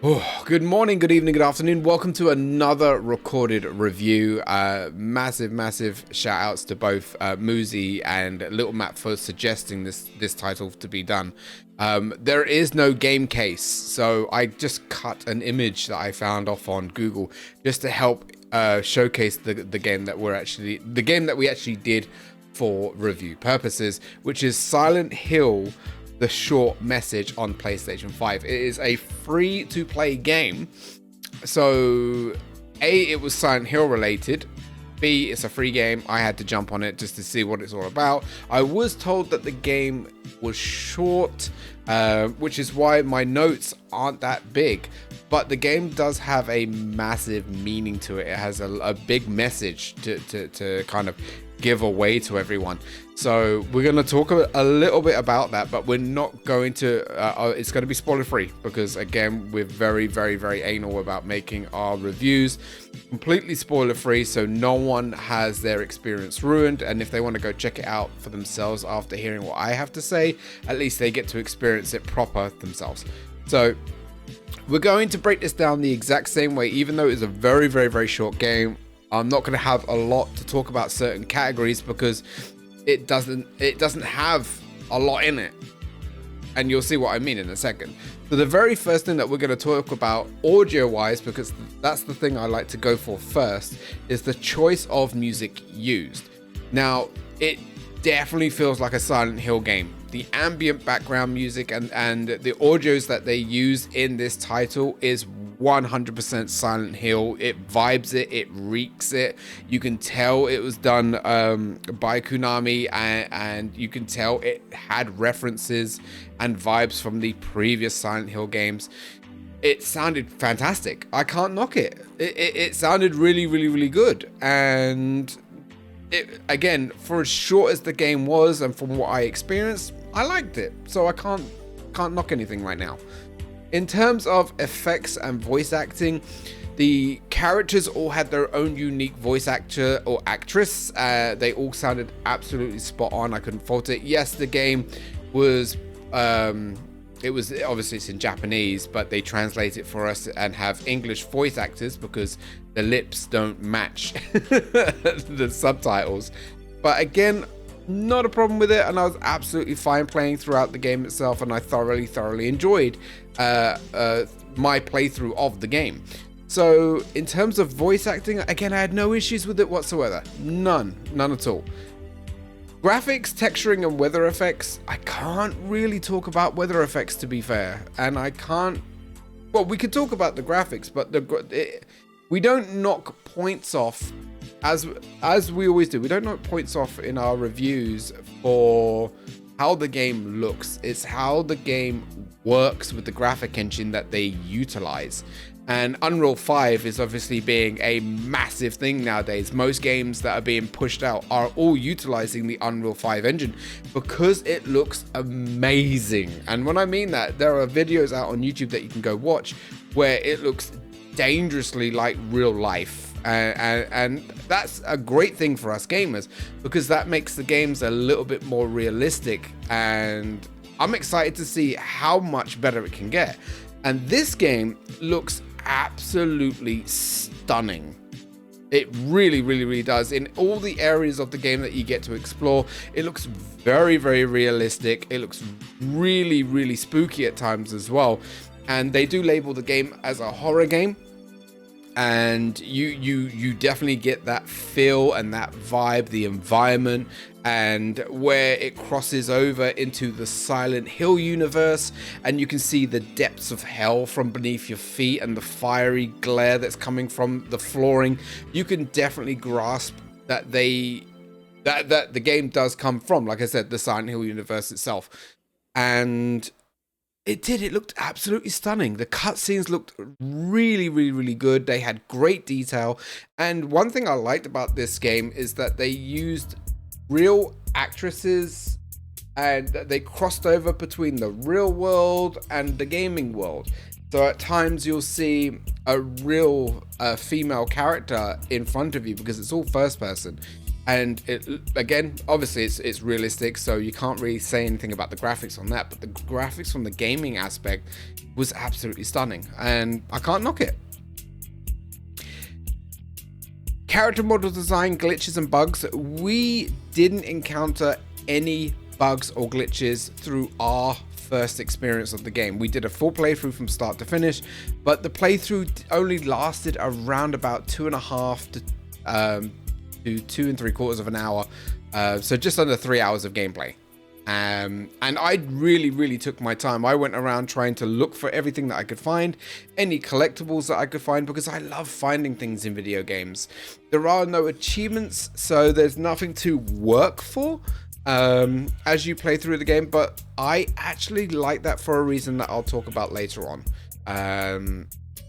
Oh, good morning, good evening, good afternoon. Welcome to another recorded review. Massive shout outs to both Muzi and Little Matt for suggesting this title to be done. There is no game case, so I just cut an image that I found off on Google just to help showcase the game that we actually did for review purposes, which is Silent Hill: The Short Message on PlayStation 5. It is a free-to-play game. So, A, it was Silent Hill related. B, it's a free game. I had to jump on it just to see what it's all about. I was told that the game was short, which is why my notes aren't that big. But the game does have a massive meaning to it. It has a big message to kind of give away to everyone. So we're going to talk a little bit about that, but we're not going to it's going to be spoiler free, because again, we're very anal about making our reviews completely spoiler free, so no one has their experience ruined. And if they want to go check it out for themselves after hearing what I have to say, at least they get to experience it proper themselves. So we're going to break this down the exact same way, even though it's a very short game. I'm not going to have a lot to talk about certain categories because it doesn't have a lot in it, and you'll see what I mean in a second. So the very first thing that we're going to talk about audio wise, because that's the thing I like to go for first, is the choice of music used. Now, it definitely feels like a Silent Hill game. The ambient background music and the audios that they use in this title is 100% Silent Hill. It vibes it reeks it. You can tell it was done by Konami, and you can tell it had references and vibes from the previous Silent Hill games. It sounded fantastic. I can't knock it. It sounded really good. And it, again, for as short as the game was and from what I experienced, I liked it. So I can't knock anything right now. In terms of effects and voice acting, the characters all had their own unique voice actor or actress. They all sounded absolutely spot on. I couldn't fault it. Yes, the game was it was obviously, it's in Japanese, but they translate it for us and have English voice actors because the lips don't match the subtitles. But again, not a problem with it, and I was absolutely fine playing throughout the game itself, and I thoroughly enjoyed my playthrough of the game. So in terms of voice acting, again, I had no issues with it whatsoever. None at all. Graphics, texturing, and weather effects, I can't really talk about weather effects, to be fair, and I can't, well, we could talk about the graphics, but we don't knock points off as we always do. We don't knock points off in our reviews for how the game looks. It's how the game works with the graphic engine that they utilize. And Unreal 5 is obviously being a massive thing nowadays. Most games that are being pushed out are all utilizing the Unreal 5 engine because it looks amazing. And when I mean that, there are videos out on YouTube that you can go watch where it looks dangerously like real life. And that's a great thing for us gamers, because that makes the games a little bit more realistic, and I'm excited to see how much better it can get. And this game looks absolutely stunning. It really does. In all the areas of the game that you get to explore, it looks very realistic. It looks really spooky at times as well. And they do label the game as a horror game, and you definitely get that feel and that vibe, the environment, and where it crosses over into the Silent Hill universe, and you can see the depths of hell from beneath your feet and the fiery glare that's coming from the flooring. You can definitely grasp that that the game does come from, like I said, the Silent Hill universe itself. And it looked absolutely stunning. The cutscenes looked really good. They had great detail. And one thing I liked about this game is that they used real actresses, and they crossed over between the real world and the gaming world. So at times you'll see a real female character in front of you, because it's all first person. And it, again, obviously it's realistic, so you can't really say anything about the graphics on that, but the graphics from the gaming aspect was absolutely stunning, and I can't knock it. Character model design, glitches and bugs. We didn't encounter any bugs or glitches through our first experience of the game. We did a full playthrough from start to finish, but the playthrough only lasted around about 2.5 to 2 3/4 of an hour, so just under 3 hours of gameplay. And I really took my time. I went around trying to look for everything that I could find, any collectibles that I could find, because I love finding things in video games. There are no achievements, so there's nothing to work for as you play through the game, but I actually like that for a reason that I'll talk about later on.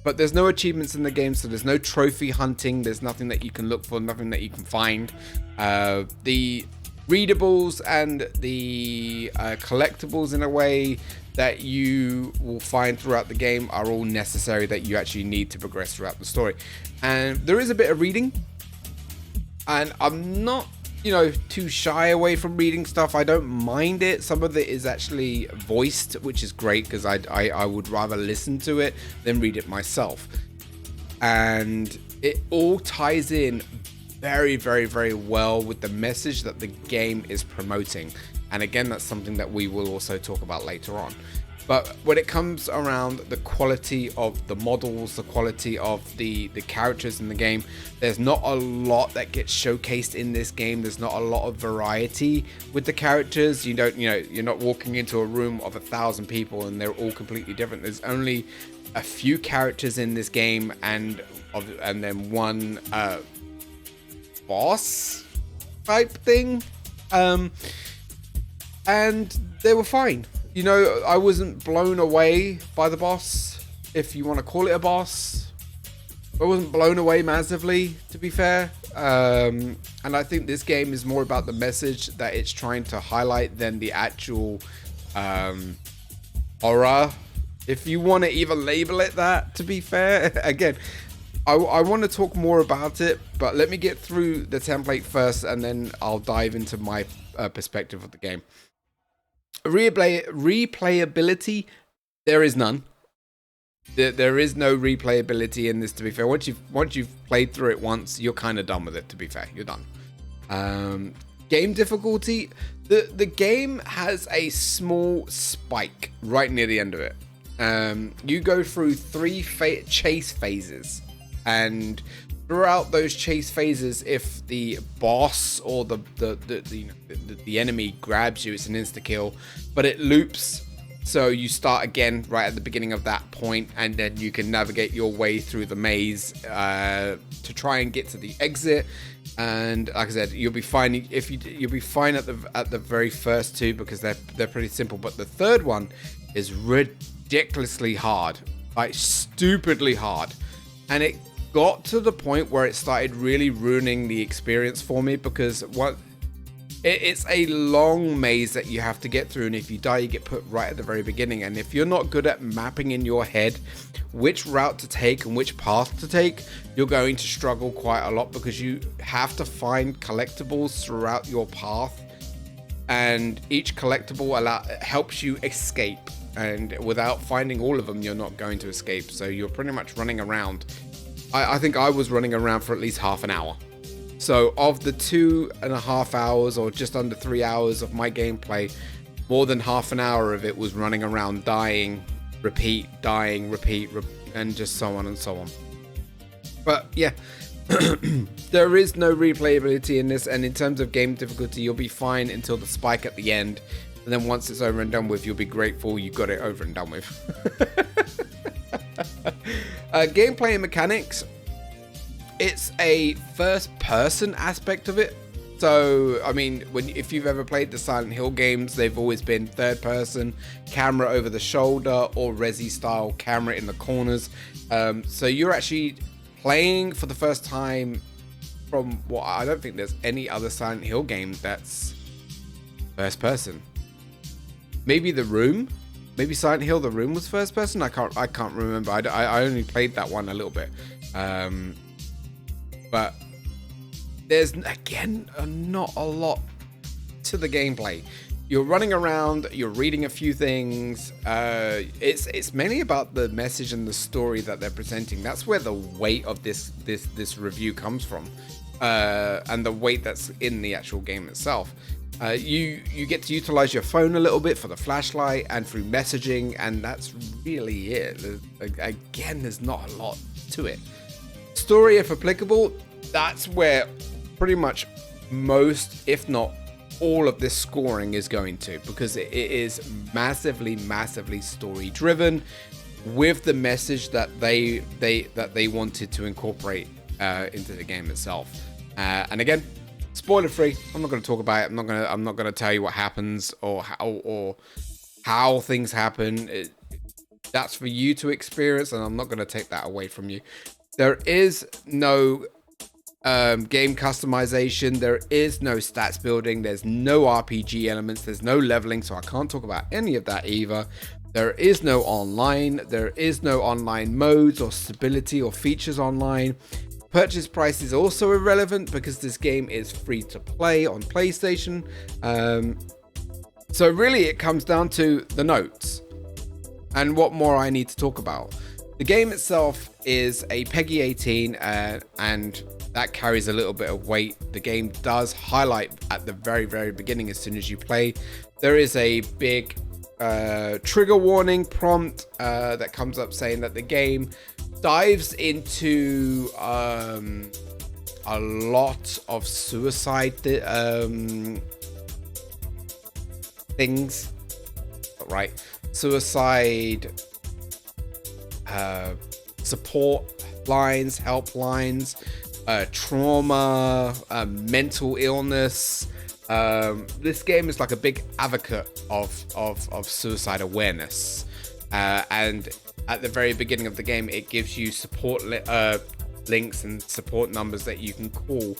But there's no achievements in the game, so there's no trophy hunting, there's nothing that you can look for, nothing that you can find. The readables and the collectibles, in a way, that you will find throughout the game are all necessary, that you actually need to progress throughout the story. And there is a bit of reading, and I'm not, you know, too shy away from reading stuff. I don't mind it. Some of it is actually voiced, which is great, because I would rather listen to it than read it myself. And it all ties in very well with the message that the game is promoting. And again, that's something that we will also talk about later on. But when it comes around the quality of the models, the quality of the characters in the game, there's not a lot that gets showcased in this game. There's not a lot of variety with the characters. You don't, you know, you're not walking into a room of 1,000 people and they're all completely different. There's only a few characters in this game, and then one boss type thing, and they were fine. You know, I wasn't blown away by the boss, if you want to call it a boss. I wasn't blown away massively, to be fair. And I think this game is more about the message that it's trying to highlight than the actual horror, if you want to even label it that, to be fair. Again, I want to talk more about it, but let me get through the template first, and then I'll dive into my perspective of the game. Replayability, there is none. There is no replayability in this, to be fair. Once you've played through it once, you're kind of done with it, to be fair. You're done. Game difficulty, the game has a small spike right near the end of it. You go through 3 chase phases, and throughout those chase phases, if the boss or the enemy grabs you, it's an insta kill, but it loops, so you start again right at the beginning of that point, and then you can navigate your way through the maze to try and get to the exit. And like I said, you'll be fine you'll be fine at the very first 2, because they're pretty simple, but the third one is ridiculously hard, like stupidly hard, and it got to the point where it started really ruining the experience for me, because it's a long maze that you have to get through, and if you die, you get put right at the very beginning. And if you're not good at mapping in your head which route to take and which path to take, you're going to struggle quite a lot, because you have to find collectibles throughout your path, and each collectible helps you escape, and without finding all of them, you're not going to escape. So you're pretty much running around. I think I was running around for at least half an hour. So of the 2.5 hours, or just under 3 hours of my gameplay, more than half an hour of it was running around, dying, repeat, dying, repeat, and just so on and so on. But yeah, there is no replayability in this, and in terms of game difficulty, you'll be fine until the spike at the end, and then once it's over and done with, you'll be grateful you got it over and done with. Gameplay and mechanics, it's a first-person aspect of it. So, I mean, if you've ever played the Silent Hill games, they've always been third-person, camera over the shoulder, or Resi-style camera in the corners. So you're actually playing for the first time from what I don't think there's any other Silent Hill game that's first-person. Maybe The Room. Maybe Silent Hill The Room was first person. I can't remember. I only played that one a little bit. But there's again not a lot to the gameplay. You're running around, you're reading a few things. It's mainly about the message and the story that they're presenting. That's where the weight of this review comes from, and the weight that's in the actual game itself. You get to utilize your phone a little bit for the flashlight and through messaging, and that's really it. Again, there's not a lot to it. Story, if applicable, that's where pretty much most, if not all of this scoring is going to, because it is massively story driven with the message that they wanted to incorporate into the game itself. And again, spoiler free. I'm not going to talk about it. I'm not going to tell you what happens or how things happen. That's for you to experience, and I'm not going to take that away from you. There is no game customization, there is no stats building, there's no RPG elements, there's no leveling, so I can't talk about any of that either. There is no online, there is no online modes or stability or features online. Purchase price is also irrelevant because this game is free to play on PlayStation. So really it comes down to the notes and what more I need to talk about. The game itself is a PEGI 18 and that carries a little bit of weight. The game does highlight at the very beginning, as soon as you play, there is a big trigger warning prompt that comes up saying that the game dives into a lot of suicide things, right? Suicide support lines, helplines, trauma, mental illness. This game is like a big advocate of suicide awareness, and at the very beginning of the game it gives you support links and support numbers that you can call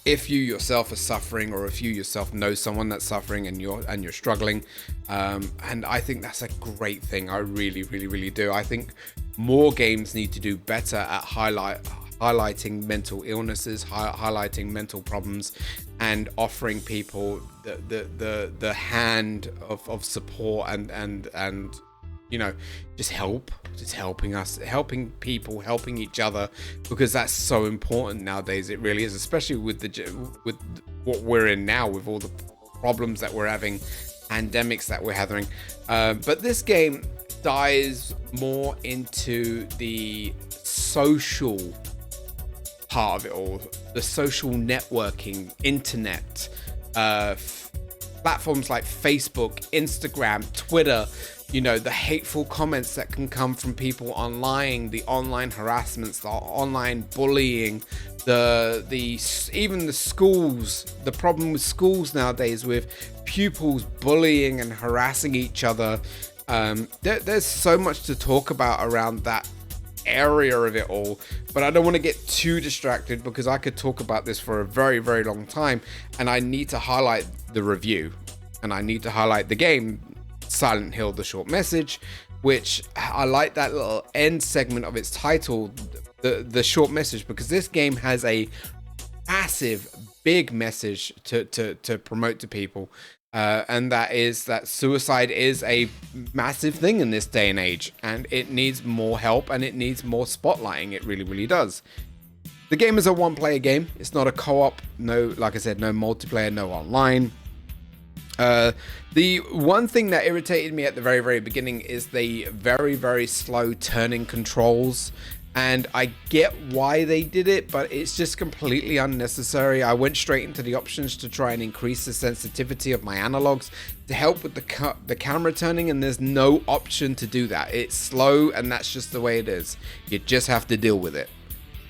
if you yourself are suffering, or if you yourself know someone that's suffering and you're struggling. And I think that's a great thing. I really do. I think more games need to do better at highlighting mental illnesses, highlighting mental problems, and offering people the hand of support and you know, just helping people, helping each other, because that's so important nowadays. It really is, especially with what we're in now, with all the problems that we're having, pandemics that we're having. But this game dives more into the social part of it all, the social networking, internet, platforms like Facebook, Instagram, Twitter. You know, the hateful comments that can come from people online, the online harassments, the online bullying, even the schools, the problem with schools nowadays with pupils bullying and harassing each other. There's so much to talk about around that area of it all, but I don't want to get too distracted because I could talk about this for a very long time, and I need to highlight the review, and I need to highlight the game Silent Hill: The Short Message, which I like that little end segment of its title, the short message, because this game has a massive big message to promote to people, and that is that suicide is a massive thing in this day and age, and it needs more help and it needs more spotlighting. It really does. The game is a one-player game. It's not a co-op, like I said, no multiplayer, no online. The one thing that irritated me at the very beginning is the very slow turning controls, and I get why they did it, but it's just completely unnecessary. I went straight into the options to try and increase the sensitivity of my analogs to help with the camera turning, and there's no option to do that. It's slow, and that's just the way it is. You just have to deal with it,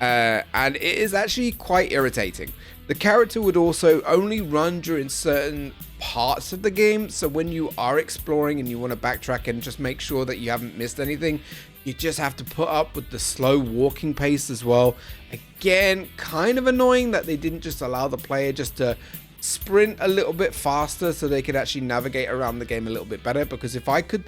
and it is actually quite irritating. The character would also only run during certain parts of the game, so when you are exploring and you want to backtrack and just make sure that you haven't missed anything, you just have to put up with the slow walking pace as well. Again, kind of annoying that they didn't just allow the player just to sprint a little bit faster so they could actually navigate around the game a little bit better, because if I could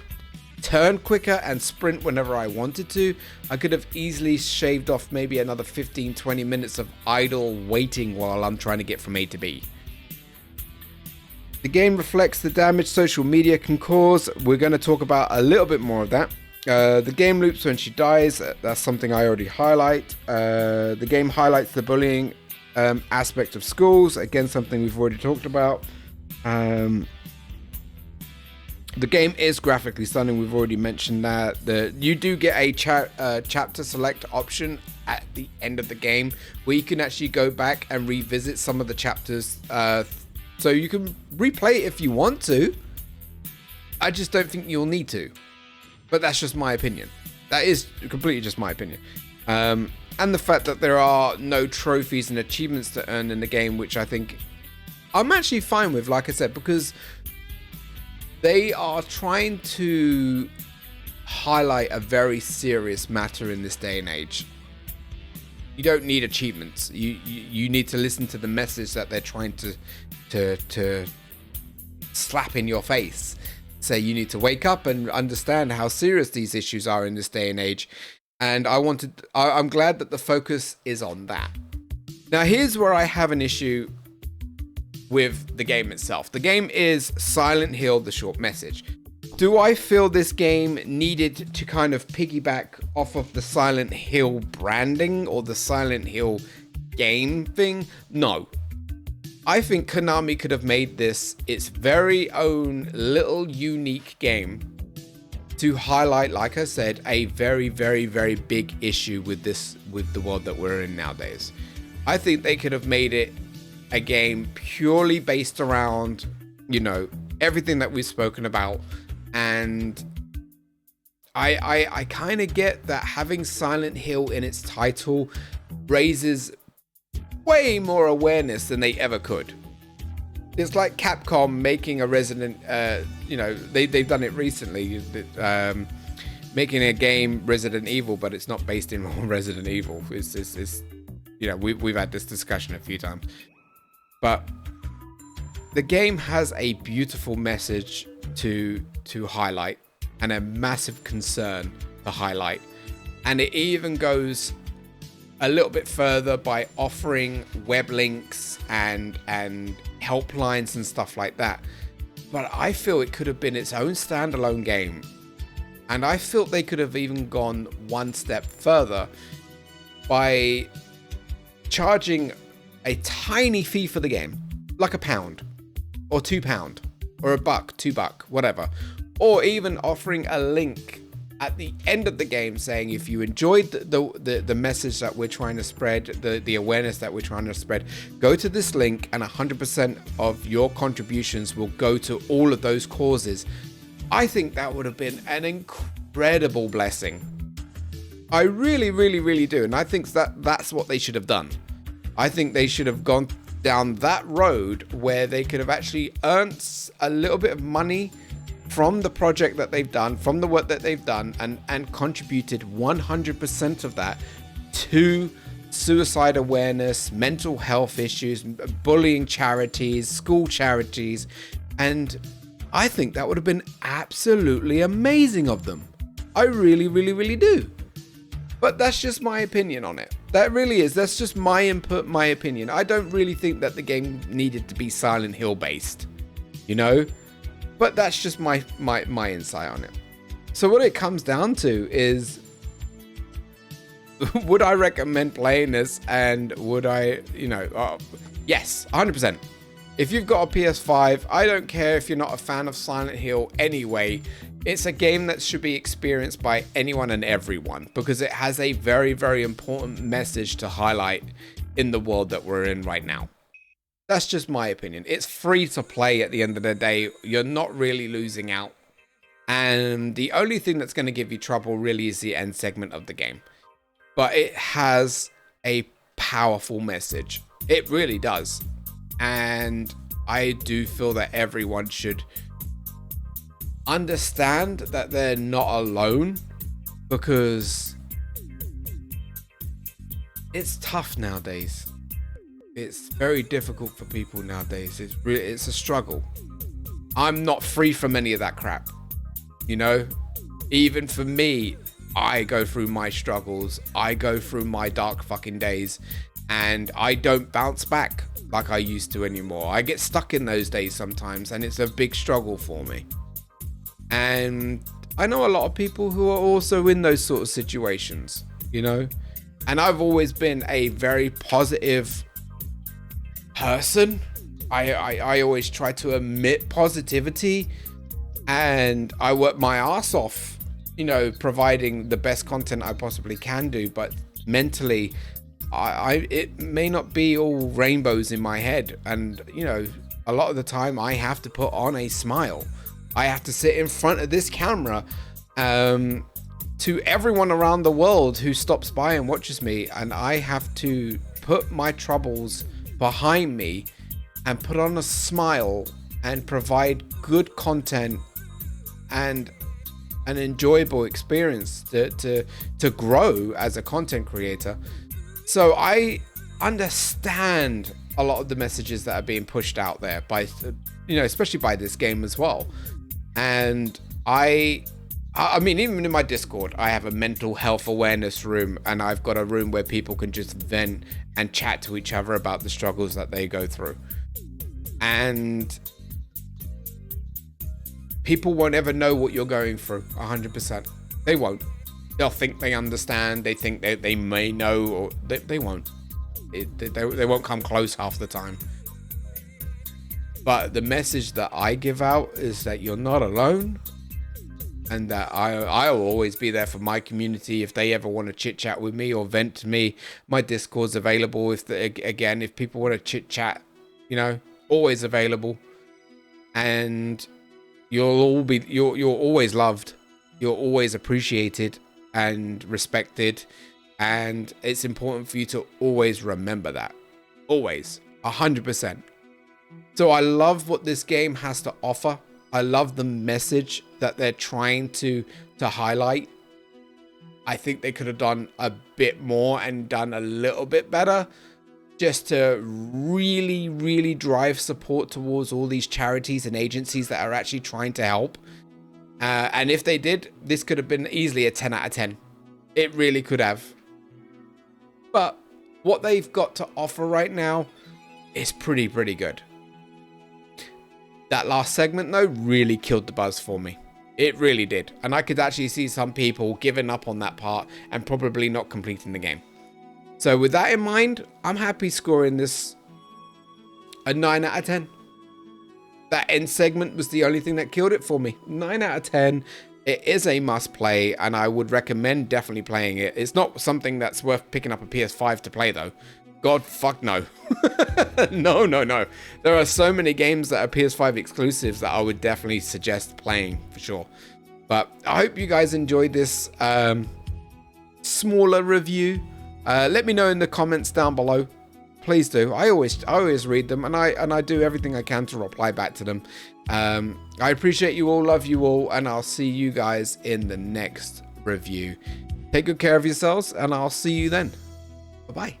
turn quicker and sprint whenever I wanted to, I could have easily shaved off maybe another 15-20 minutes of idle waiting while I'm trying to get from A to B. The game reflects the damage social media can cause. We're going to talk about a little bit more of that. The game loops when she dies. That's something I already highlight. The game highlights the bullying aspect of schools. Again, something we've already talked about. The game is graphically stunning. We've already mentioned that. You do get a chapter select option at the end of the game where you can actually go back and revisit some of the chapters. So you can replay it if you want to. I just don't think you'll need to. But that's just my opinion. That is completely just my opinion. And the fact that there are no trophies and achievements to earn in the game, which I think I'm actually fine with, like I said, because they are trying to highlight a very serious matter in this day and age. You don't need achievements. You need to listen to the message that they're trying to slap in your face. Say you need to wake up and understand how serious these issues are in this day and age. And I'm glad that the focus is on that. Now here's where I have an issue with the game itself. The game is Silent Hill: The Short Message. Do I feel this game needed to kind of piggyback off of the Silent Hill branding or the Silent Hill game thing? No. I think Konami could have made this its very own little unique game to highlight, like I said, a very, very, very big issue with the world that we're in nowadays. I think they could have made it a game purely based around, you know, everything that we've spoken about. And I kind of get that having Silent Hill in its title raises way more awareness than they ever could. It's like Capcom making a Resident, you know, they've done it recently, making a game Resident Evil, but it's not based in Resident Evil. It's you know, we've had this discussion a few times. But the game has a beautiful message to highlight and a massive concern to highlight. And it even goes a little bit further by offering web links and helplines and stuff like that. But I feel it could have been its own standalone game. And I feel they could have even gone one step further by charging a tiny fee for the game, like £1 or £2 or $1, $2, whatever, or even offering a link at the end of the game saying, if you enjoyed the message that we're trying to spread, the awareness that we're trying to spread, go to this link and 100% of your contributions will go to all of those causes. I think that would have been an incredible blessing. I really, really, really do. And I think that's what they should have done. I think they should have gone down that road where they could have actually earned a little bit of money from the project that they've done, from the work that they've done, and contributed 100% of that to suicide awareness, mental health issues, bullying charities, school charities. And I think that would have been absolutely amazing of them. I really, really, really do. But that's just my opinion on it. That really is. That's just my input, my opinion. I don't really think that the game needed to be Silent Hill based, you know? But that's just my insight on it. So what it comes down to is, would I recommend playing this? And would I, you know, yes, 100%. If you've got a PS5, I don't care if you're not a fan of Silent Hill anyway. It's a game that should be experienced by anyone and everyone because it has a very, very important message to highlight in the world that we're in right now. That's just my opinion. It's free to play at the end of the day. You're not really losing out. And the only thing that's going to give you trouble really is the end segment of the game. But it has a powerful message. It really does. And I do feel that everyone should understand that they're not alone, because it's tough nowadays. It's very difficult for people nowadays. It's a struggle. I'm not free from any of that crap, you know. Even for me, I go through my struggles. I go through my dark fucking days, and I don't bounce back like I used to anymore. I get stuck in those days sometimes, and it's a big struggle for me. And I know a lot of people who are also in those sort of situations, you know, and I've always been a very positive person. I always try to emit positivity, and I work my ass off, you know, providing the best content I possibly can do. But mentally, it may not be all rainbows in my head, and you know, a lot of the time I have to put on a smile. I have to sit in front of this camera to everyone around the world who stops by and watches me, and I have to put my troubles behind me and put on a smile and provide good content and an enjoyable experience to grow as a content creator. So I understand a lot of the messages that are being pushed out there by, you know, especially by this game as well. And I mean, even in my Discord, I have a mental health awareness room, and I've got a room where people can just vent and chat to each other about the struggles that they go through. And people won't ever know what you're going through 100%. They won't. They'll think they understand. They think they may know, or they won't. They won't come close half the time. But the message that I give out is that you're not alone, and that I'll always be there for my community. If they ever want to chit chat with me or vent to me, my Discord's available. If people want to chit chat, you know, always available. And you're always loved. You're always appreciated and respected, and it's important for you to always remember that. Always, 100%. So I love what this game has to offer. I love the message that they're trying to highlight. I think they could have done a bit more and done a little bit better, just to really, really drive support towards all these charities and agencies that are actually trying to help. And if they did, this could have been easily a 10 out of 10. It really could have. But what they've got to offer right now is pretty good. That last segment, though, really killed the buzz for me. It really did. And I could actually see some people giving up on that part and probably not completing the game. So with that in mind, I'm happy scoring this a 9 out of 10. That end segment was the only thing that killed it for me. 9 out of 10. It is a must play, and I would recommend definitely playing it. It's not something that's worth picking up a PS5 to play, though. God fuck no. No. There are so many games that are PS5 exclusives that I would definitely suggest playing for sure. But I hope you guys enjoyed this smaller review. Let me know in the comments down below. Please do. I always read them, and I do everything I can to reply back to them. I appreciate you all, love you all, and I'll see you guys in the next review. Take good care of yourselves, and I'll see you then. Bye-bye.